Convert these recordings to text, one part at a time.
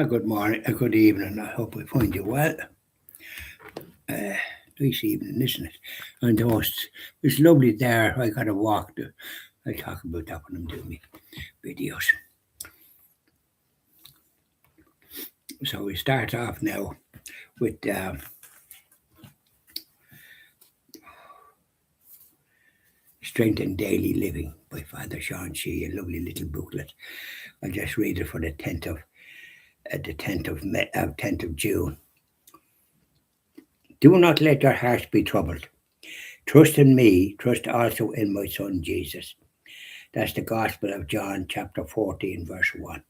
Good morning, good evening. I hope we find you well. Uh, nice evening, isn't it? And the host, it's lovely there. I got a walk. I talk about that when I'm doing my videos. So we start off now with Strength in Daily Living by Father Sean Shee, a lovely little booklet. I'll just read it for the tenth of June. Do not let your hearts be troubled. Trust in me. Trust also in my Son Jesus. That's the Gospel of John, chapter 14, verse 1.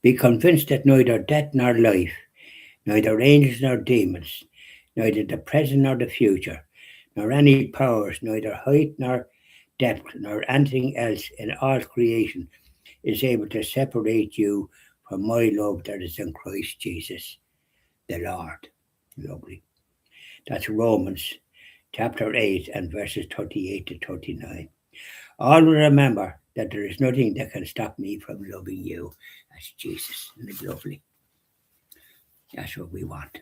Be convinced that neither death nor life, neither angels nor demons, neither the present nor the future, nor any powers, neither height nor depth, nor anything else in all creation is able to separate you from my love that is in Christ Jesus, the Lord. Lovely. That's Romans chapter 8 and verses 38 to 39. Always remember that there is nothing that can stop me from loving you. That's Jesus. Isn't it lovely? That's what we want.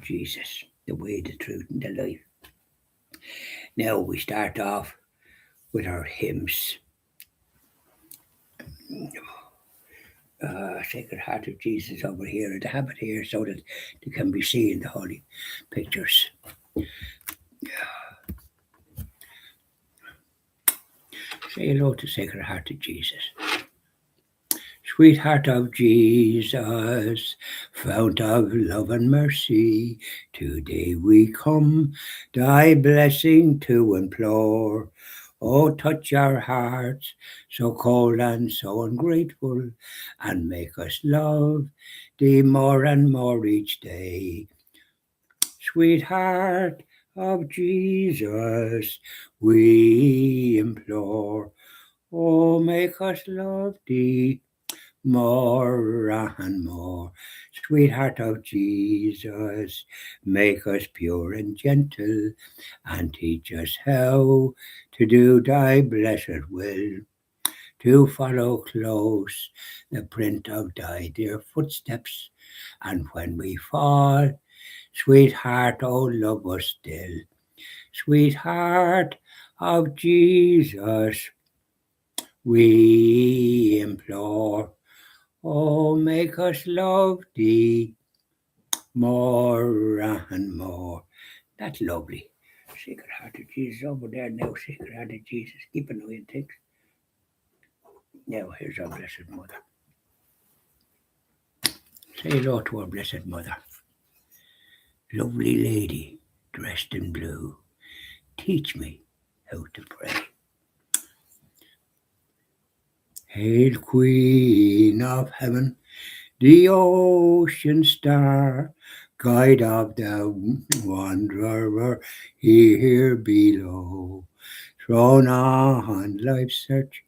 Jesus, the way, the truth, and the life. Now we start off with our hymns. Sacred Heart of Jesus over here. I have it here so that they can be seen, the holy pictures. Say hello to Sacred Heart of Jesus. Sweetheart of Jesus, fount of love and mercy, today we come thy blessing to implore. Oh, touch our hearts, so cold and so ungrateful, and make us love thee more and more each day. Sweetheart of Jesus, we implore. Oh, make us love thee more and more. Sweetheart of Jesus, make us pure and gentle, and teach us how to do thy blessed will, to follow close the print of thy dear footsteps, and when we fall, sweetheart, oh, love us still. Sweetheart of Jesus, we implore. Oh, make us love thee more and more. That's lovely. Sacred Heart of Jesus over there now. Sacred Heart of Jesus. Keep an eye on things. Now, here's our Blessed Mother. Say hello to our Blessed Mother. Lovely lady, dressed in blue, teach me how to pray. Hail, Queen of Heaven, the ocean star, guide of the wanderer here below. Thrown on life's search,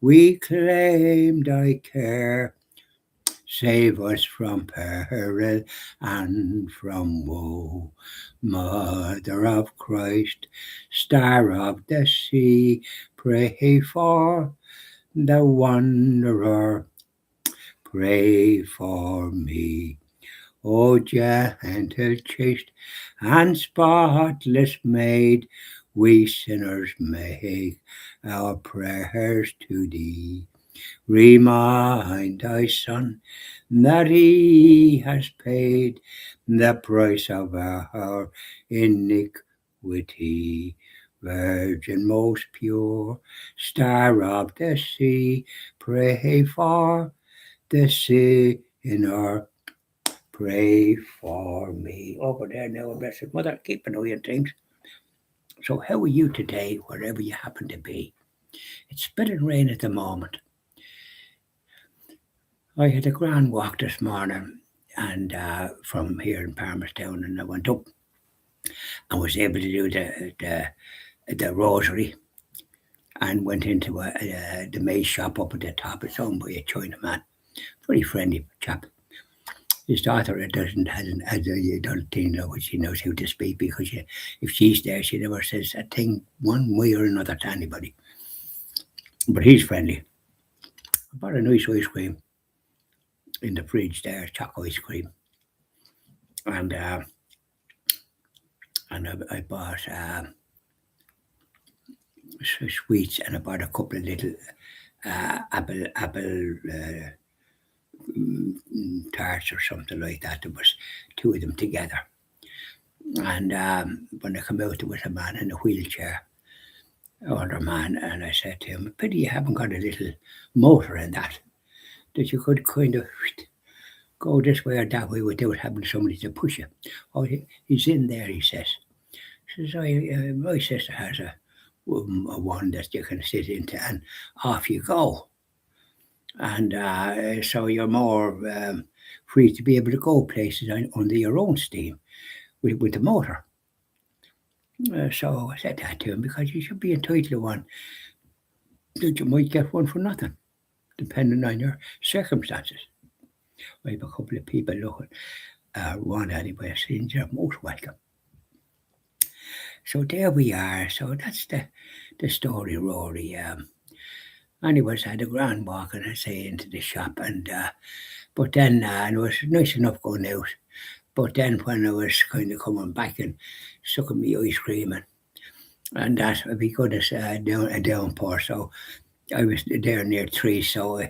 we claim thy care. Save us from peril and from woe. Mother of Christ, star of the sea, pray for the wanderer. Pray for me. O gentle, chaste, and spotless maid, we sinners make our prayers to thee. Remind thy Son that he has paid the price of our iniquity. Virgin most pure, star of the sea, pray for the sinner. Pray for me. Over there now, Blessed Mother, keep an eye on things. So how are you today, wherever you happen to be? It's spitting rain at the moment. I had a grand walk this morning and from here in Palmerstown, and I went up and was able to do the rosary, and went into the maze shop up at the top. It's owned by a Chinaman, very friendly chap. His daughter doesn't hasn't has a adult thing now, which she knows how to speak, because if she's there, she never says a thing one way or another to anybody. But he's friendly. I bought a nice ice cream. in the fridge there, chocolate ice cream, and I bought sweets, and I bought a couple of little apple tarts or something like that. There was two of them together, and when I come out, there was a man in a wheelchair, older man, and I said to him, "Pity you haven't got a little motor in that you could kind of go this way or that way without having somebody to push you." Oh, he's in there, he says. He says, my sister has a one that you can sit into, and off you go. And so you're more free to be able to go places under your own steam with the motor. So I said that to him, because you should be entitled to one, that you might get one for nothing, depending on your circumstances. I have a couple of people looking, one anyway, saying you're most welcome. So there we are. So that's the story, Rory. Anyways, I had a grand walk, and I say into the shop, and but then it was nice enough going out. But then when I was kind of coming back and sucking me ice cream, and that, because a downpour, so I was there near trees, so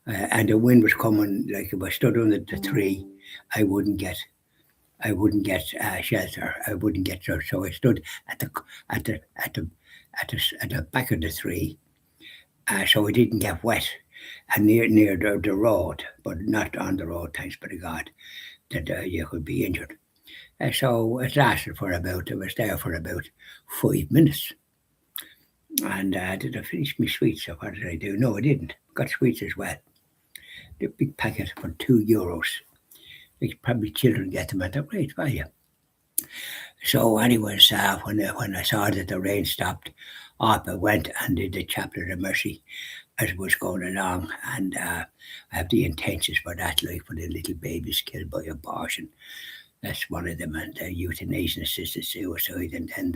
and the wind was coming. Like, if I stood under the tree, I wouldn't get shelter. I wouldn't get shelter. So I stood at the back of the tree, so I didn't get wet, and near the road, but not on the road. Thanks be to God that you could be injured. So it lasted for about. I was there for about 5 minutes, and did I finish my sweets? Or what did I do? No, I didn't. Got sweets as well. The big packet for €2. Like, probably children get them at a great value. So anyways, when I saw that the rain stopped, up I went and did the Chapel of the Mercy as it was going along, and I have the intentions for that, like for the little babies killed by abortion. That's one of them, and the euthanasia, assisted suicide, and then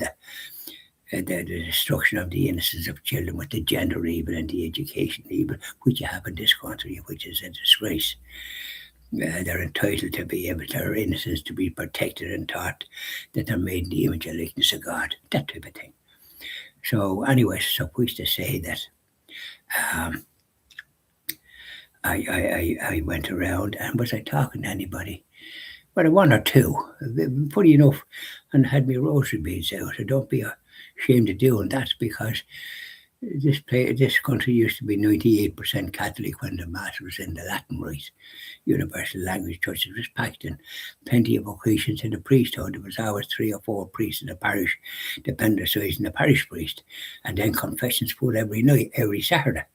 the destruction of the innocence of children with the gender evil and the education evil, which you have in this country, which is a disgrace. They're entitled to be able, their innocence to be protected, and taught that they're made in the image and likeness of God, that type of thing. So anyway, suffice to say that I went around, and was I talking to anybody? Well, one or two, funny enough, and had me rosary beads out. So don't be ashamed of doing that, because this country used to be 98% Catholic when the Mass was in the Latin Rite, Universal Language Church. It was packed in, plenty of vocations in the priesthood. There was always 3 or 4 priests in the parish, depending on the size in the parish priest, and then confessions put every night, every Saturday.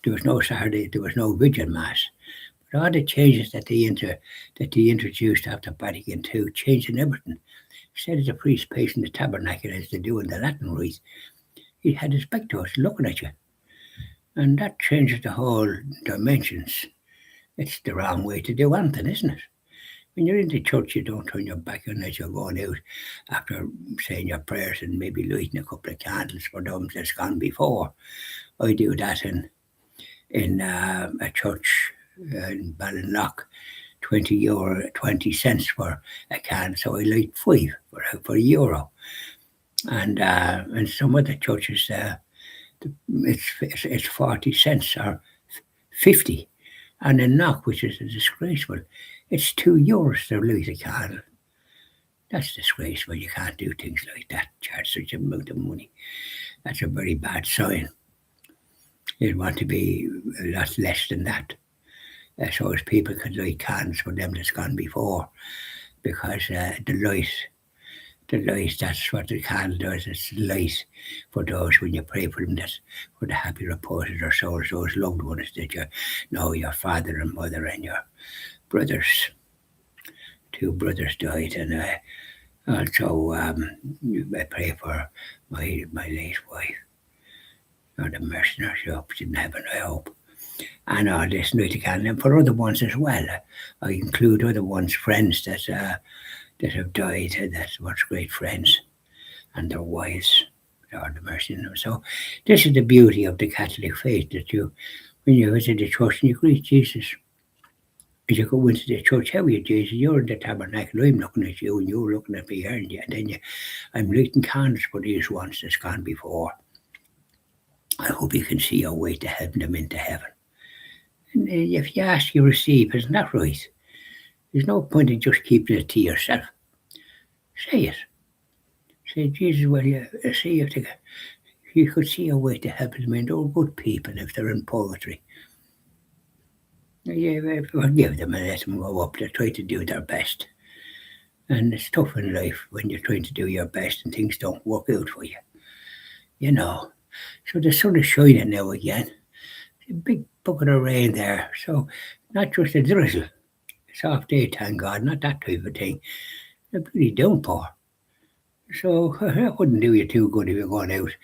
There was no Saturday, there was no Vigil Mass. But all the changes that they introduced after Vatican II, changing everything. Instead of the priest pacing the tabernacle as they do in the Latin Rite, he had his back to us, looking at you. And that changes the whole dimensions. It's the wrong way to do anything, isn't it? When you're in the church, you don't turn your back unless you're going out after saying your prayers and maybe lighting a couple of candles for them that's gone before. I do that in a church in Ballinlough, €20, 20 cents for a can, so I light 5 for €1. And some other churches, it's 40 cents or 50. And in Knock, which is disgraceful, it's €2 to light a candle. That's disgraceful. You can't do things like that, charge such a amount of money. That's a very bad sign. You'd want to be a lot less than that. So as people could light candles for them that's gone before, because the light, that's what the candle does. It's light for those, when you pray for them, that's for the happy repose of their souls, those loved ones that you know, your father and mother and your brothers. 2 brothers died, and also I pray for my late wife, or the mercenary up in heaven, I hope. And all this night candle, and for other ones as well. I include other ones, friends that have died, that were great friends, and their wives, Lord have mercy on them. So this is the beauty of the Catholic faith, that when you visit the church and you greet Jesus, as you go into the church, how are you, Jesus? You're in the tabernacle, I'm looking at you, and you're looking at me, aren't you? And then I'm lighting candles for these ones that's gone before. I hope you can see your way to helping them into heaven. And if you ask, you receive. Isn't that right? There's no point in just keeping it to yourself. Say it. Say, Jesus, well, see if you could see a way to help them in. They're good people if they're in purgatory. Yeah, forgive them and let them go up. They try to do their best. And it's tough in life when you're trying to do your best and things don't work out for you. You know. So the sun is shining now again. A big bucket of rain there. So not just a drizzle. Soft day, thank God, not that type of thing. A pretty downpour. So that wouldn't do you too good if you're going out.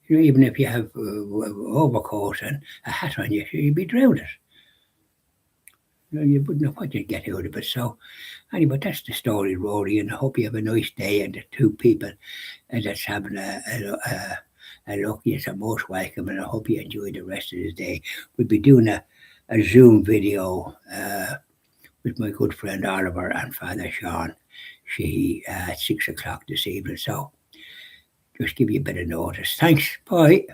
Even if you have overcoat and a hat on you, you'd be drowned. You wouldn't know what you'd get out of it. So anyway, that's the story, Rory, and I hope you have a nice day. And the two people that's having a lucky is most welcome, and I hope you enjoy the rest of the day. We'll be doing a Zoom video with my good friend Oliver and Father Sean. She at 6 o'clock this evening. So just give you a bit of notice. Thanks. Bye.